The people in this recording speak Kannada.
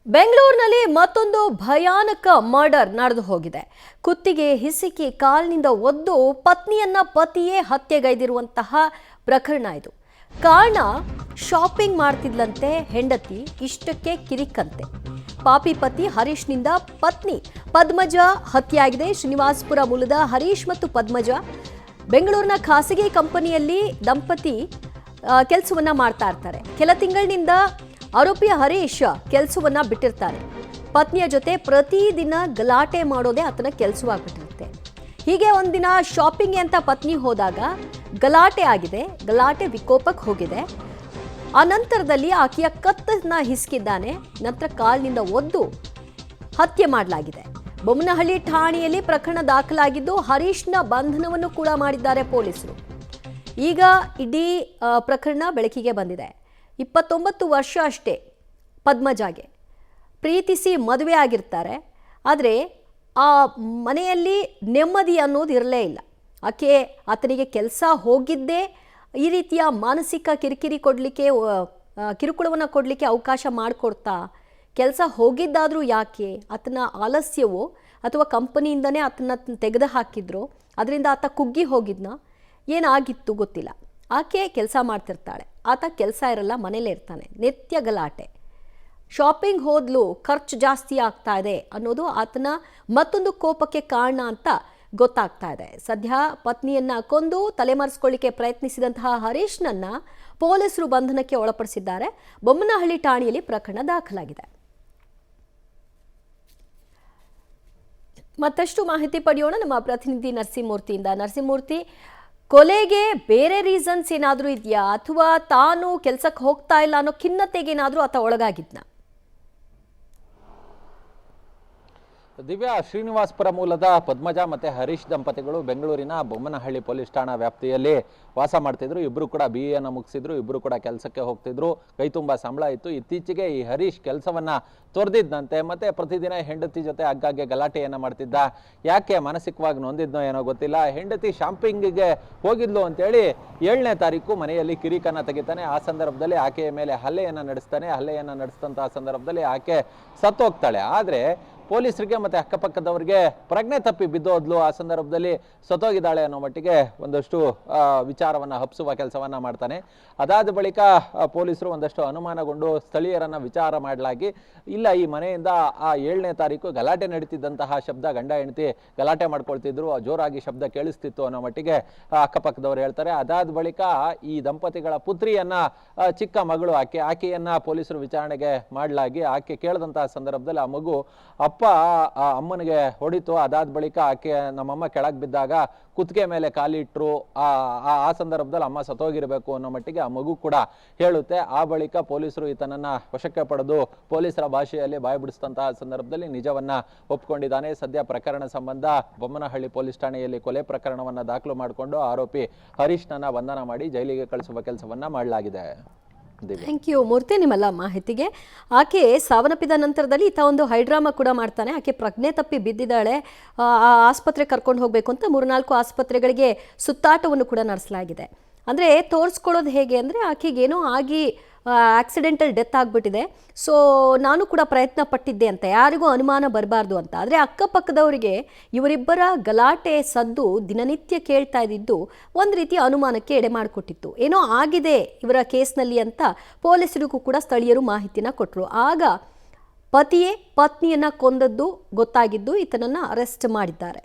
ಬೆಂಗಳೂರಿನಲ್ಲಿ ಮತ್ತೊಂದು ಭಯಾನಕ ಮರ್ಡರ್ ನಡೆದು ಹೋಗಿದೆ. ಕುತ್ತಿಗೆ ಹಿಸುಕಿ ಕಾಲಿನಿಂದ ಒದ್ದು ಪತ್ನಿಯನ್ನ ಪತಿಯೇ ಹತ್ಯೆಗೈದಿರುವಂತಹ ಪ್ರಕರಣ ಇದು. ಕಾರಣ ಶಾಪಿಂಗ್ ಮಾಡ್ತಿದ್ಲಂತೆ ಹೆಂಡತಿ, ಇಷ್ಟಕ್ಕೆ ಕಿರಿಕಂತೆ. ಪಾಪಿ ಪತಿ ಹರೀಶ್ನಿಂದ ಪತ್ನಿ ಪದ್ಮಜ ಹತ್ಯೆಯಾಗಿದೆ. ಶ್ರೀನಿವಾಸಪುರ ಮೂಲದ ಹರೀಶ್ ಮತ್ತು ಪದ್ಮಜ ಬೆಂಗಳೂರಿನ ಖಾಸಗಿ ಕಂಪನಿಯಲ್ಲಿ ದಂಪತಿ ಕೆಲಸವನ್ನ ಮಾಡ್ತಾ ಇರ್ತಾರೆ. ಕೆಲ ತಿಂಗಳಿನಿಂದ ಆರೋಪಿ ಹರೀಶ್ ಕೆಲಸವನ್ನ ಬಿಟ್ಟಿರ್ತಾನೆ. ಪತ್ನಿಯ ಜೊತೆ ಪ್ರತಿದಿನ ಗಲಾಟೆ ಮಾಡೋದೇ ಆತನ ಕೆಲಸವಾಗ್ಬಿಟ್ಟಿರುತ್ತೆ. ಹೀಗೆ ಒಂದಿನ ಶಾಪಿಂಗ್ ಅಂತ ಪತ್ನಿ ಹೋದಾಗ ಗಲಾಟೆ ಆಗಿದೆ. ಗಲಾಟೆ ವಿಕೋಪಕ್ಕೆ ಹೋಗಿದೆ. ಆ ನಂತರದಲ್ಲಿ ಆಕೆಯ ಕತ್ತನ್ನ ಹಿಸ್ಕಿದ್ದಾನೆ. ನಂತರ ಕಾಲಿನಿಂದ ಒದ್ದು ಹತ್ಯೆ ಮಾಡಲಾಗಿದೆ. ಬೊಮ್ಮನಹಳ್ಳಿ ಠಾಣೆಯಲ್ಲಿ ಪ್ರಕರಣ ದಾಖಲಾಗಿದ್ದು ಹರೀಶ್ನ ಬಂಧನವನ್ನು ಕೂಡ ಮಾಡಿದ್ದಾರೆ ಪೊಲೀಸರು. ಈಗ ಇಡೀ ಪ್ರಕರಣ ಬೆಳಕಿಗೆ ಬಂದಿದೆ. 29 ವರ್ಷ ಅಷ್ಟೇ ಪದ್ಮಜಾಗೆ. ಪ್ರೀತಿಸಿ ಮದುವೆ ಆಗಿರ್ತಾರೆ. ಆದರೆ ಆ ಮನೆಯಲ್ಲಿ ನೆಮ್ಮದಿ ಅನ್ನೋದು ಇರಲೇ ಇಲ್ಲ. ಆತನಿಗೆ ಕೆಲಸ ಹೋಗಿದ್ದೇ ಈ ರೀತಿಯ ಮಾನಸಿಕ ಕಿರಿಕಿರಿ ಕೊಡಲಿಕ್ಕೆ, ಕಿರುಕುಳವನ್ನು ಕೊಡಲಿಕ್ಕೆ ಅವಕಾಶ ಮಾಡಿಕೊಡ್ತಾ, ಕೆಲಸ ಹೋಗಿದ್ದಾದರೂ ಯಾಕೆ, ಆತನ ಆಲಸ್ಯವೋ ಅಥವಾ ಕಂಪನಿಯಿಂದನೇ ಆತನ ತೆಗೆದು ಹಾಕಿದ್ರು, ಅದರಿಂದ ಆತ ಕುಗ್ಗಿ ಹೋಗಿದ್ನ, ಏನಾಗಿತ್ತು ಗೊತ್ತಿಲ್ಲ. ಆಕೆ ಕೆಲಸ ಮಾಡ್ತಿರ್ತಾಳೆ, ಆತ ಕೆಲಸ ಇರಲ್ಲ, ಮನೇಲೇ ಇರ್ತಾನೆ. ನಿತ್ಯ ಗಲಾಟೆ. ಶಾಪಿಂಗ್ ಹೋದ್ಲು, ಖರ್ಚು ಜಾಸ್ತಿ ಆಗ್ತಾ ಇದೆ ಅನ್ನೋದು ಆತನ ಮತ್ತೊಂದು ಕೋಪಕ್ಕೆ ಕಾರಣ ಅಂತ ಗೊತ್ತಾಗ್ತಾ ಇದೆ. ಸದ್ಯ ಪತ್ನಿಯನ್ನ ಕೊಂದು ತಲೆಮರೆಸ್ಕೊಳ್ಳಿಕ್ಕೆ ಪ್ರಯತ್ನಿಸಿದಂತಹ ಹರೀಶ್ನನ್ನ ಪೊಲೀಸರು ಬಂಧನಕ್ಕೆ ಒಳಪಡಿಸಿದ್ದಾರೆ. ಬೊಮ್ಮನಹಳ್ಳಿ ಠಾಣೆಯಲ್ಲಿ ಪ್ರಕರಣ ದಾಖಲಾಗಿದೆ. ಮತ್ತಷ್ಟು ಮಾಹಿತಿ ಪಡೆಯೋಣ ನಮ್ಮ ಪ್ರತಿನಿಧಿ ನರಸಿಂಹಮೂರ್ತಿಯಿಂದ. ನರಸಿಂಹಮೂರ್ತಿ, ಕೊಲೆಗೆ ಬೇರೆ ರೀಸನ್ಸ್ ಏನಾದರೂ ಇದೆಯಾ, ಅಥವಾ ತಾನು ಕೆಲಸಕ್ಕೆ ಹೋಗ್ತಾ ಇಲ್ಲ ಅನ್ನೋ ಖಿನ್ನತೆಗೆ ಏನಾದರೂ ಆತ ಒಳಗಾಗಿದ್ನ? ದಿವ್ಯಾ, ಶ್ರೀನಿವಾಸಪುರ ಮೂಲದ ಪದ್ಮಜ ಮತ್ತು ಹರೀಶ್ ದಂಪತಿಗಳು ಬೆಂಗಳೂರಿನ ಬೊಮ್ಮನಹಳ್ಳಿ ಪೊಲೀಸ್ ಠಾಣಾ ವ್ಯಾಪ್ತಿಯಲ್ಲಿ ವಾಸ ಮಾಡ್ತಿದ್ರು. ಇಬ್ಬರು ಕೂಡ BA ಮುಗಿಸಿದ್ರು. ಇಬ್ಬರು ಕೂಡ ಕೆಲಸಕ್ಕೆ ಹೋಗ್ತಿದ್ರು. ಕೈ ತುಂಬ ಸಂಬಳ ಇತ್ತು. ಇತ್ತೀಚೆಗೆ ಈ ಹರೀಶ್ ಕೆಲಸವನ್ನ ತೊರೆದಿದ್ದಂತೆ, ಮತ್ತೆ ಪ್ರತಿದಿನ ಹೆಂಡತಿ ಜೊತೆ ಆಗಾಗ್ಗೆ ಗಲಾಟೆಯನ್ನು ಮಾಡ್ತಿದ್ದ. ಯಾಕೆ ಮಾನಸಿಕವಾಗಿ ನೊಂದಿದ್ನೋ ಏನೋ ಗೊತ್ತಿಲ್ಲ. ಹೆಂಡತಿ ಶಾಪಿಂಗಿಗೆ ಹೋಗಿದ್ಲು ಅಂತೇಳಿ 7ನೇ ತಾರೀಕು ಮನೆಯಲ್ಲಿ ಕಿರಿಕನ್ನ ತೆಗಿತಾನೆ. ಆ ಸಂದರ್ಭದಲ್ಲಿ ಆಕೆಯ ಮೇಲೆ ಹಲ್ಲೆಯನ್ನು ನಡೆಸ್ತಾನೆ. ಹಲ್ಲೆಯನ್ನು ನಡೆಸಿದಂತಹ ಸಂದರ್ಭದಲ್ಲಿ ಆಕೆ ಸತ್ತೋಗ್ತಾಳೆ. ಆದರೆ ಪೊಲೀಸರಿಗೆ ಮತ್ತು ಅಕ್ಕಪಕ್ಕದವರಿಗೆ ಪ್ರಜ್ಞೆ ತಪ್ಪಿ ಬಿದ್ದೋದ್ಲು. ಆ ಸಂದರ್ಭದಲ್ಲಿ ಸತ್ತೋಗಿದ್ದಾಳೆ ಅನ್ನೋ ಮಟ್ಟಿಗೆ ಒಂದಷ್ಟು ವಿಚಾರವನ್ನು ಹಬ್ಬಿಸುವ ಕೆಲಸವನ್ನು ಮಾಡ್ತಾನೆ. ಅದಾದ ಬಳಿಕ ಪೊಲೀಸರು ಒಂದಷ್ಟು ಅನುಮಾನಗೊಂಡು ಸ್ಥಳೀಯರನ್ನು ವಿಚಾರ ಮಾಡಲಾಗಿ, ಇಲ್ಲ, ಈ ಮನೆಯಿಂದ ಆ 7ನೇ ತಾರೀಕು ಗಲಾಟೆ ನಡೀತಿದ್ದಂತಹ ಶಬ್ದ, ಗಂಡ ಹೆಂಡತಿ ಗಲಾಟೆ ಮಾಡ್ಕೊಳ್ತಿದ್ರು, ಜೋರಾಗಿ ಶಬ್ದ ಕೇಳಿಸ್ತಿತ್ತು ಅನ್ನೋ ಮಟ್ಟಿಗೆ ಅಕ್ಕಪಕ್ಕದವರು ಹೇಳ್ತಾರೆ. ಅದಾದ ಬಳಿಕ ಈ ದಂಪತಿಗಳ ಪುತ್ರಿಯನ್ನ, ಚಿಕ್ಕ ಮಗಳು ಆಕೆಯನ್ನ ಪೊಲೀಸರು ವಿಚಾರಣೆಗೆ ಮಾಡಲಾಗಿ, ಆಕೆ ಕೇಳಿದಂತಹ ಸಂದರ್ಭದಲ್ಲಿ ಆ ಮಗು ಅಪ್ಪ ಅಮ್ಮನಿಗೆ ಹೊಡಿತು. ಅದಾದ ಬಳಿಕ ಆಕೆ ನಮ್ಮಮ್ಮ ಕೆಳಗೆ ಬಿದ್ದಾಗ ಕುತ್ತಿಗೆ ಮೇಲೆ ಕಾಲಿಟ್ರು. ಆ ಸಂದರ್ಭದಲ್ಲಿ ಅಮ್ಮ ಸತ್ತೋಗಿರಬೇಕು ಅನ್ನೋ ಮಟ್ಟಿಗೆ ಆ ಮಗು ಕೂಡ ಹೇಳುತ್ತೆ. ಆ ಬಳಿಕ ಪೊಲೀಸರು ಈತನನ್ನ ವಶಕ್ಕೆ ಪಡೆದು ಪೊಲೀಸರ ಭಾಷೆಯಲ್ಲಿ ಬಾಯಿ ಬಿಡಿಸಿದಂತಹ ಸಂದರ್ಭದಲ್ಲಿ ನಿಜವನ್ನ ಒಪ್ಕೊಂಡಿದ್ದಾನೆ. ಸದ್ಯ ಪ್ರಕರಣ ಸಂಬಂಧ ಬೊಮ್ಮನಹಳ್ಳಿ ಪೊಲೀಸ್ ಠಾಣೆಯಲ್ಲಿ ಕೊಲೆ ಪ್ರಕರಣವನ್ನ ದಾಖಲು ಮಾಡಿಕೊಂಡು ಆರೋಪಿ ಹರೀಶ್ನನ್ನ ಬಂಧನ ಮಾಡಿ ಜೈಲಿಗೆ ಕಳಿಸುವ ಕೆಲಸವನ್ನ ಮಾಡಲಾಗಿದೆ. ಥ್ಯಾಂಕ್ ಯು ಮೂರ್ತಿ, ನಿಮ್ಮೆಲ್ಲ ಮಾಹಿತಿಗೆ. ಆಕೆ ಸಾವನ್ನಪ್ಪಿದ ನಂತರದಲ್ಲಿ ಈತ ಒಂದು ಹೈಡ್ರಾಮಾ ಕೂಡ ಮಾಡ್ತಾನೆ. ಆಕೆ ಪ್ರಜ್ಞೆ ತಪ್ಪಿ ಬಿದ್ದಿದ್ದಾಳೆ, ಆಸ್ಪತ್ರೆ ಕರ್ಕೊಂಡು ಹೋಗಬೇಕು ಅಂತ 3-4 ಆಸ್ಪತ್ರೆಗಳಿಗೆ ಸುತ್ತಾಟವನ್ನು ಕೂಡ ನಡೆಸಲಾಗಿದೆ. ಅಂದರೆ ತೋರಿಸ್ಕೊಳ್ಳೋದು ಹೇಗೆ ಅಂದರೆ, ಆಕೆಗೇನೋ ಆಗಿ ಆಕ್ಸಿಡೆಂಟಲ್ ಡೆತ್ ಆಗಿಬಿಟ್ಟಿದೆ, ಸೊ ನಾನು ಕೂಡ ಪ್ರಯತ್ನ ಪಟ್ಟಿದ್ದೆ ಅಂತ, ಯಾರಿಗೂ ಅನುಮಾನ ಬರಬಾರ್ದು ಅಂತ. ಆದರೆ ಅಕ್ಕಪಕ್ಕದವರಿಗೆ ಇವರಿಬ್ಬರ ಗಲಾಟೆ ಸದ್ದು ದಿನನಿತ್ಯ ಕೇಳ್ತಾ ಇದ್ದಿದ್ದು ಒಂದು ರೀತಿಯ ಅನುಮಾನಕ್ಕೆ ಎಡೆ ಮಾಡಿಕೊಟ್ಟಿತ್ತು. ಏನೋ ಆಗಿದೆ ಇವರ ಕೇಸ್ನಲ್ಲಿ ಅಂತ ಪೊಲೀಸರಿಗೂ ಕೂಡ ಸ್ಥಳೀಯರು ಮಾಹಿತಿನ ಕೊಟ್ಟರು. ಆಗ ಪತಿಯೇ ಪತ್ನಿಯನ್ನ ಕೊಂದದ್ದು ಗೊತ್ತಾಗಿದ್ದು ಈತನನ್ನು ಅರೆಸ್ಟ್ ಮಾಡಿದ್ದಾರೆ.